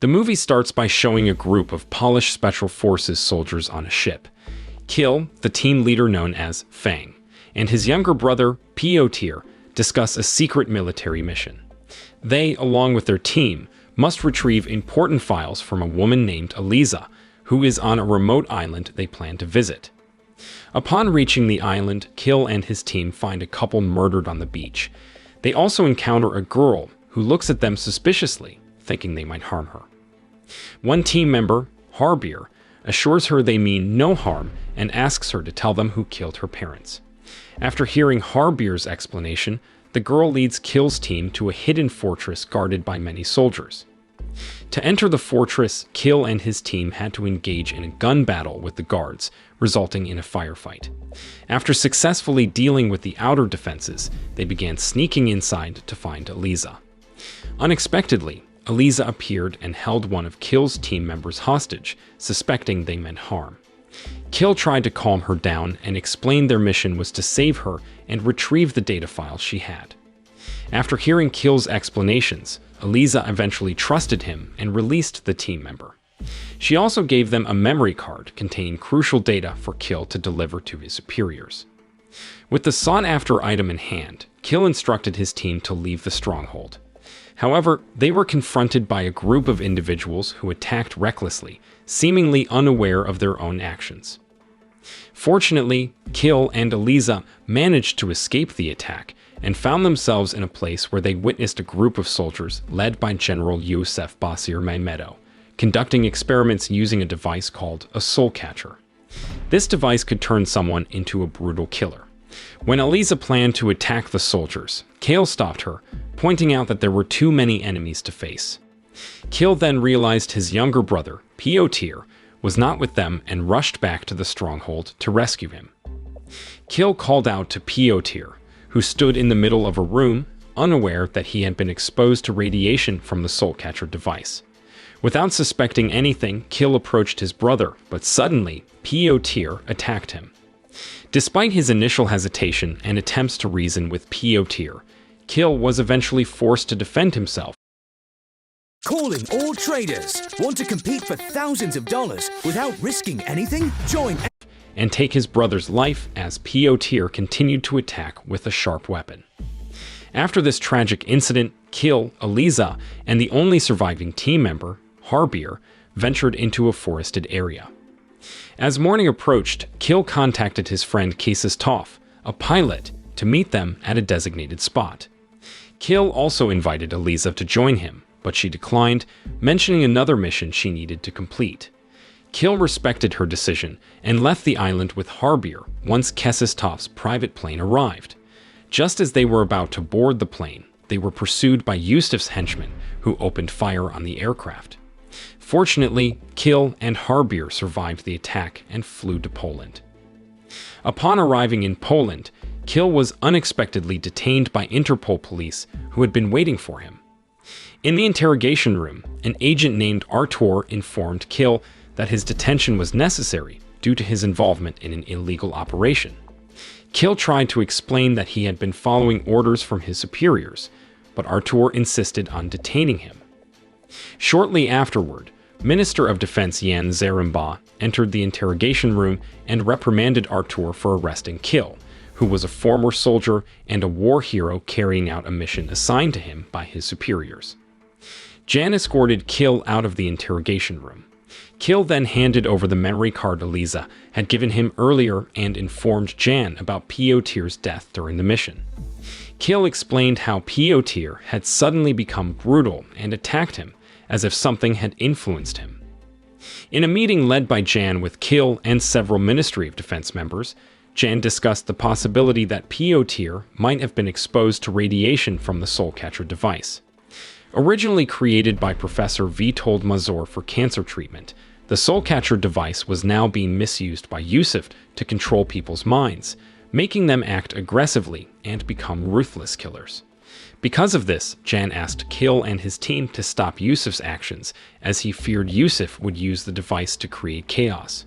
The movie starts by showing a group of polished Special Forces soldiers on a ship. Kil, the team leader known as Fang, and his younger brother, Piotr, discuss a secret military mission. They, along with their team, must retrieve important files from a woman named Eliza, who is on a remote island they plan to visit. Upon reaching the island, Kil and his team find a couple murdered on the beach. They also encounter a girl who looks at them suspiciously, thinking they might harm her. One team member, Harbier, assures her they mean no harm and asks her to tell them who killed her parents. After hearing Harbier's explanation, the girl leads Kil's team to a hidden fortress guarded by many soldiers. To enter the fortress, Kil and his team had to engage in a gun battle with the guards, resulting in a firefight. After successfully dealing with the outer defenses, they began sneaking inside to find Eliza. Unexpectedly, Eliza appeared and held one of Kil's team members hostage, suspecting they meant harm. Kil tried to calm her down and explained their mission was to save her and retrieve the data files she had. After hearing Kil's explanations, Eliza eventually trusted him and released the team member. She also gave them a memory card containing crucial data for Kil to deliver to his superiors. With the sought-after item in hand, Kil instructed his team to leave the stronghold. However, they were confronted by a group of individuals who attacked recklessly, seemingly unaware of their own actions. Fortunately, Kil and Eliza managed to escape the attack and found themselves in a place where they witnessed a group of soldiers led by General Yusuf Basir Mehmedo, conducting experiments using a device called a soul catcher. This device could turn someone into a brutal killer. When Eliza planned to attack the soldiers, Kil stopped her, pointing out that there were too many enemies to face. Kil then realized his younger brother, Piotr, was not with them and rushed back to the stronghold to rescue him. Kil called out to Piotr, who stood in the middle of a room, unaware that he had been exposed to radiation from the soul catcher device. Without suspecting anything, Kil approached his brother, but suddenly, Piotr attacked him. Despite his initial hesitation and attempts to reason with Piotr, Kil was eventually forced to defend himself. Calling all traders. Want to compete for thousands of dollars without risking anything? Join And take his brother's life as Piotr continued to attack with a sharp weapon. After this tragic incident, Kil, Eliza, and the only surviving team member, Harbier, ventured into a forested area. As morning approached, Kil contacted his friend Kasis Toph, a pilot, to meet them at a designated spot. Kil also invited Eliza to join him, but she declined, mentioning another mission she needed to complete. Kil respected her decision and left the island with Harbier once Kasis Toph's private plane arrived. Just as they were about to board the plane, they were pursued by Yusuf's henchmen, who opened fire on the aircraft. Fortunately, Kil and Harbier survived the attack and flew to Poland. Upon arriving in Poland, Kil was unexpectedly detained by Interpol police who had been waiting for him. In the interrogation room, an agent named Artur informed Kil that his detention was necessary due to his involvement in an illegal operation. Kil tried to explain that he had been following orders from his superiors, but Artur insisted on detaining him. Shortly afterward, Minister of Defense Yan Zaremba entered the interrogation room and reprimanded Artur for arresting Kil, who was a former soldier and a war hero carrying out a mission assigned to him by his superiors. Jan escorted Kil out of the interrogation room. Kil then handed over the memory card Eliza had given him earlier and informed Jan about Piotr's death during the mission. Kil explained how Piotr had suddenly become brutal and attacked him, as if something had influenced him. In a meeting led by Jan with Kil and several Ministry of Defense members, Jan discussed the possibility that Piotr might have been exposed to radiation from the soul catcher device. Originally created by Professor Witold Mazur for cancer treatment, the soul catcher device was now being misused by Yusuf to control people's minds, making them act aggressively and become ruthless killers. Because of this, Jan asked Kil and his team to stop Yusuf's actions, as he feared Yusuf would use the device to create chaos.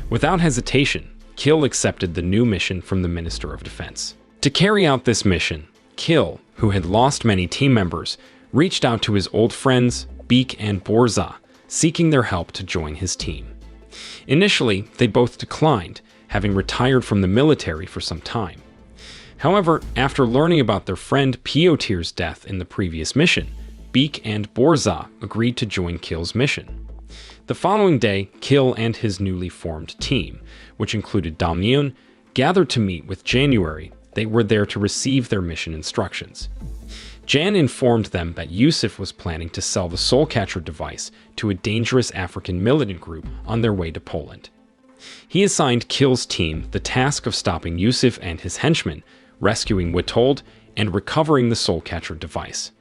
Without hesitation, Kil accepted the new mission from the Minister of Defense. To carry out this mission, Kil, who had lost many team members, reached out to his old friends, Beek and Borza, seeking their help to join his team. Initially, they both declined, having retired from the military for some time. However, after learning about their friend Piotir's death in the previous mission, Beek and Borza agreed to join Kill's mission. The following day, Kill and his newly formed team, which included Damyun, gathered to meet with January. They were there to receive their mission instructions. Jan informed them that Yusuf was planning to sell the Soulcatcher device to a dangerous African militant group on their way to Poland. He assigned Kill's team the task of stopping Yusuf and his henchmen, rescuing Witold, and recovering the Soulcatcher device.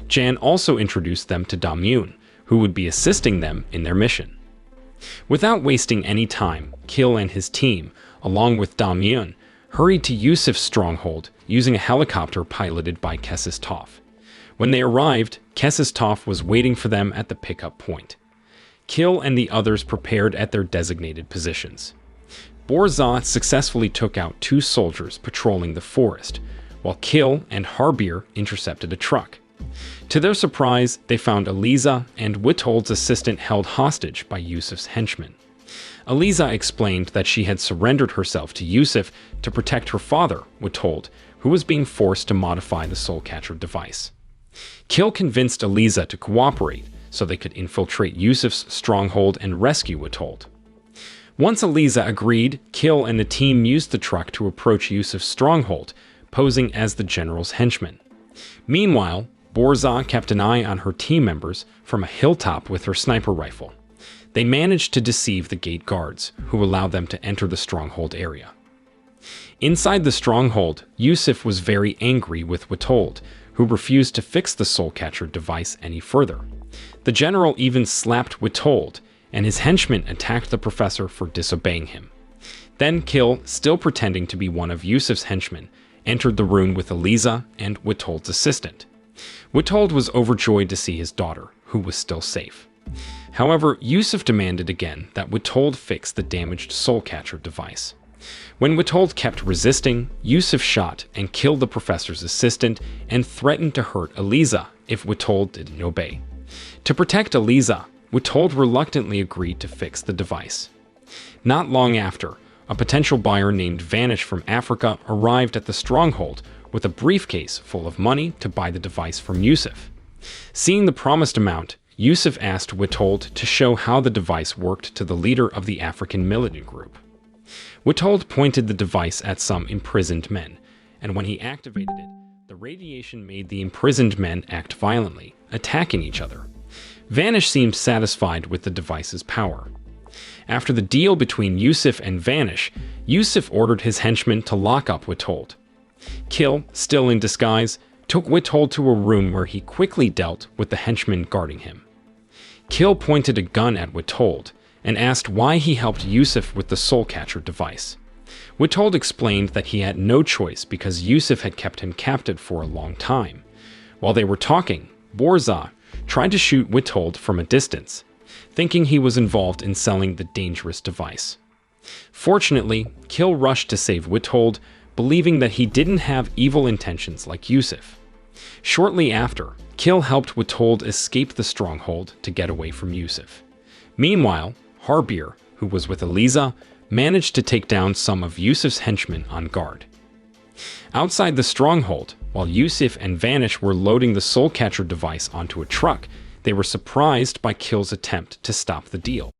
Jan also introduced them to Damyun, who would be assisting them in their mission. Without wasting any time, Kill and his team, along with Damyun, hurried to Yusuf's stronghold using a helicopter piloted by Kesistov. When they arrived, Kesistov was waiting for them at the pickup point. Kill and the others prepared at their designated positions. Borza successfully took out 2 soldiers patrolling the forest, while Kill and Harbir intercepted a truck. To their surprise, they found Eliza and Witold's assistant held hostage by Yusuf's henchmen. Eliza explained that she had surrendered herself to Yusuf to protect her father, Witold, who was being forced to modify the Soulcatcher device. Kill convinced Eliza to cooperate so they could infiltrate Yusuf's stronghold and rescue Witold. Once Eliza agreed, Kill and the team used the truck to approach Yusuf's stronghold, posing as the general's henchmen. Meanwhile, Borza kept an eye on her team members from a hilltop with her sniper rifle. They managed to deceive the gate guards, who allowed them to enter the stronghold area. Inside the stronghold, Yusuf was very angry with Witold, who refused to fix the Soulcatcher device any further. The general even slapped Witold, and his henchmen attacked the professor for disobeying him. Then Kill, still pretending to be one of Yusuf's henchmen, entered the room with Eliza and Witold's assistant. Witold was overjoyed to see his daughter, who was still safe. However, Yusuf demanded again that Witold fix the damaged Soulcatcher device. When Witold kept resisting, Yusuf shot and killed the professor's assistant and threatened to hurt Eliza if Witold didn't obey. To protect Eliza, Witold reluctantly agreed to fix the device. Not long after, a potential buyer named Vanish from Africa arrived at the stronghold with a briefcase full of money to buy the device from Yusuf. Seeing the promised amount, Yusuf asked Witold to show how the device worked to the leader of the African militant group. Witold pointed the device at some imprisoned men, and when he activated it, the radiation made the imprisoned men act violently, attacking each other. Vanish seemed satisfied with the device's power. After the deal between Yusuf and Vanish, Yusuf ordered his henchmen to lock up Witold. Kill, still in disguise, took Witold to a room where he quickly dealt with the henchmen guarding him. Kill pointed a gun at Witold and asked why he helped Yusuf with the Soulcatcher device. Witold explained that he had no choice because Yusuf had kept him captive for a long time. While they were talking, Borza tried to shoot Witold from a distance, thinking he was involved in selling the dangerous device. Fortunately, Kill rushed to save Witold, believing that he didn't have evil intentions like Yusuf. Shortly after, Kill helped Witold escape the stronghold to get away from Yusuf. Meanwhile, Harbir, who was with Eliza, managed to take down some of Yusuf's henchmen on guard. Outside the stronghold, while Yusuf and Vanish were loading the Soulcatcher device onto a truck, they were surprised by Kill's attempt to stop the deal.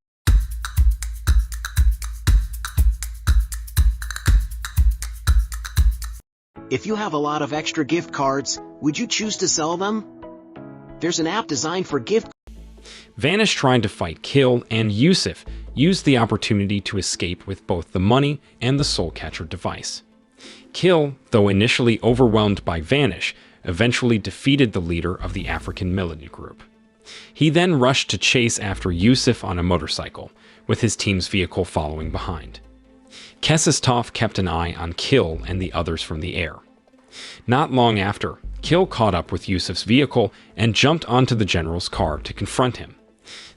If you have a lot of extra gift cards, would you choose to sell them? There's an app designed for gift. Vanish tried to fight Kill, and Yusuf used the opportunity to escape with both the money and the Soulcatcher device. Kill, though initially overwhelmed by Vanish, eventually defeated the leader of the African militant group. He then rushed to chase after Yusuf on a motorcycle, with his team's vehicle following behind. Kesistov kept an eye on Kill and the others from the air. Not long after, Kill caught up with Yusuf's vehicle and jumped onto the general's car to confront him.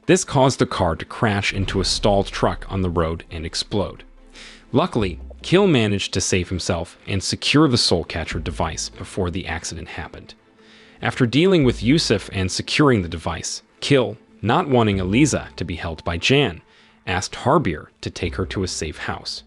This caused the car to crash into a stalled truck on the road and explode. Luckily, Kill managed to save himself and secure the Soulcatcher device before the accident happened. After dealing with Yusuf and securing the device, Kill, not wanting Eliza to be held by Jan, asked Harbier to take her to a safe house.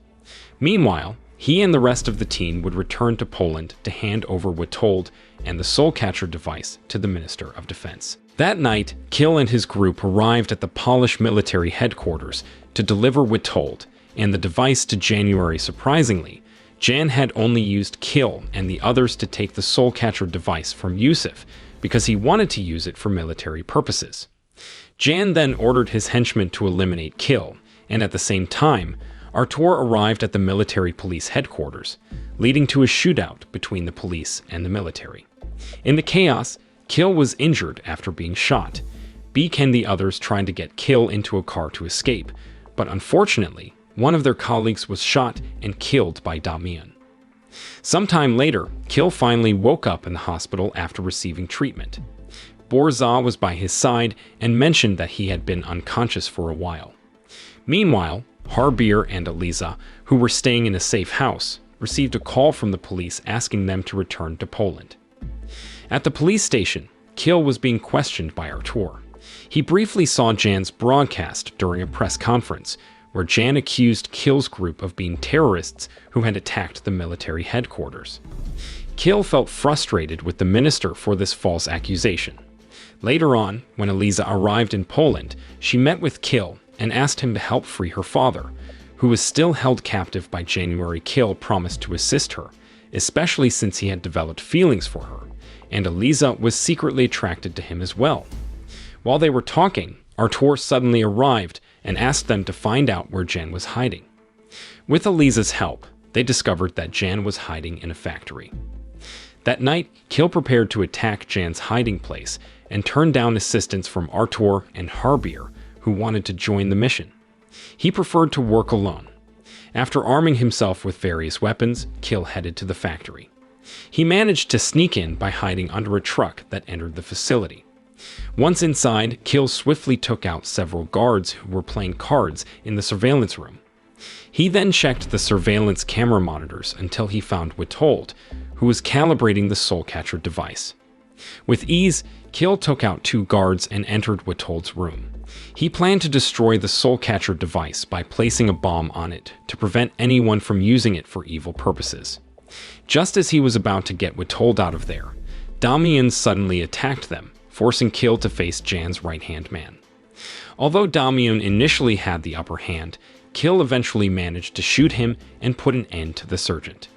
Meanwhile, he and the rest of the team would return to Poland to hand over Witold and the Soulcatcher device to the Minister of Defense. That night, Kill and his group arrived at the Polish military headquarters to deliver Witold and the device to January. Surprisingly, Jan had only used Kill and the others to take the Soulcatcher device from Yusuf because he wanted to use it for military purposes. Jan then ordered his henchmen to eliminate Kill, and at the same time, Artur arrived at the military police headquarters, leading to a shootout between the police and the military. In the chaos, Kill was injured after being shot. Beek and the others tried to get Kill into a car to escape, but unfortunately, one of their colleagues was shot and killed by Damian. Sometime later, Kill finally woke up in the hospital after receiving treatment. Borza was by his side and mentioned that he had been unconscious for a while. Meanwhile, Harbier and Eliza, who were staying in a safe house, received a call from the police asking them to return to Poland. At the police station, Kill was being questioned by Artur. He briefly saw Jan's broadcast during a press conference, where Jan accused Kill's group of being terrorists who had attacked the military headquarters. Kill felt frustrated with the minister for this false accusation. Later on, when Eliza arrived in Poland, she met with Kill and asked him to help free her father, who was still held captive by January. Kill promised to assist her, especially since he had developed feelings for her, and Eliza was secretly attracted to him as well. While they were talking, Artur suddenly arrived and asked them to find out where Jan was hiding. With Eliza's help, they discovered that Jan was hiding in a factory. That night, Kill prepared to attack Jan's hiding place and turned down assistance from Artur and Harbier, who wanted to join the mission. He preferred to work alone. After arming himself with various weapons, Kill headed to the factory. He managed to sneak in by hiding under a truck that entered the facility. Once inside, Kill swiftly took out several guards who were playing cards in the surveillance room. He then checked the surveillance camera monitors until he found Witold, who was calibrating the Soulcatcher device. With ease, Kill took out 2 guards and entered Witold's room. He planned to destroy the Soulcatcher device by placing a bomb on it to prevent anyone from using it for evil purposes. Just as he was about to get Witold out of there, Damian suddenly attacked them, forcing Kill to face Jan's right-hand man. Although Damian initially had the upper hand, Kill eventually managed to shoot him and put an end to the sergeant.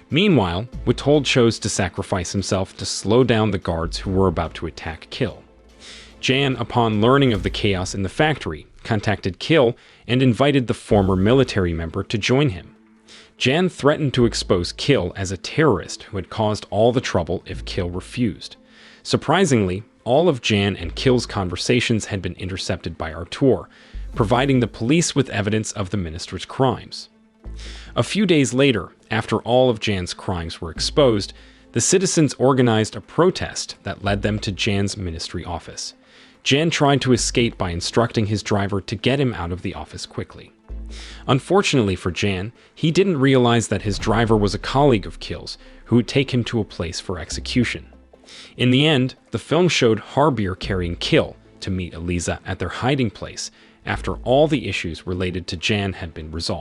Meanwhile, Witold chose to sacrifice himself to slow down the guards who were about to attack Kill. Jan, upon learning of the chaos in the factory, contacted Kill and invited the former military member to join him. Jan threatened to expose Kill as a terrorist who had caused all the trouble if Kill refused. Surprisingly, all of Jan and Kill's conversations had been intercepted by Artur, providing the police with evidence of the minister's crimes. A few days later, after all of Jan's crimes were exposed, the citizens organized a protest that led them to Jan's ministry office. Jan tried to escape by instructing his driver to get him out of the office quickly. Unfortunately for Jan, he didn't realize that his driver was a colleague of Kill's who would take him to a place for execution. In the end, the film showed Harbier carrying Kill to meet Eliza at their hiding place after all the issues related to Jan had been resolved.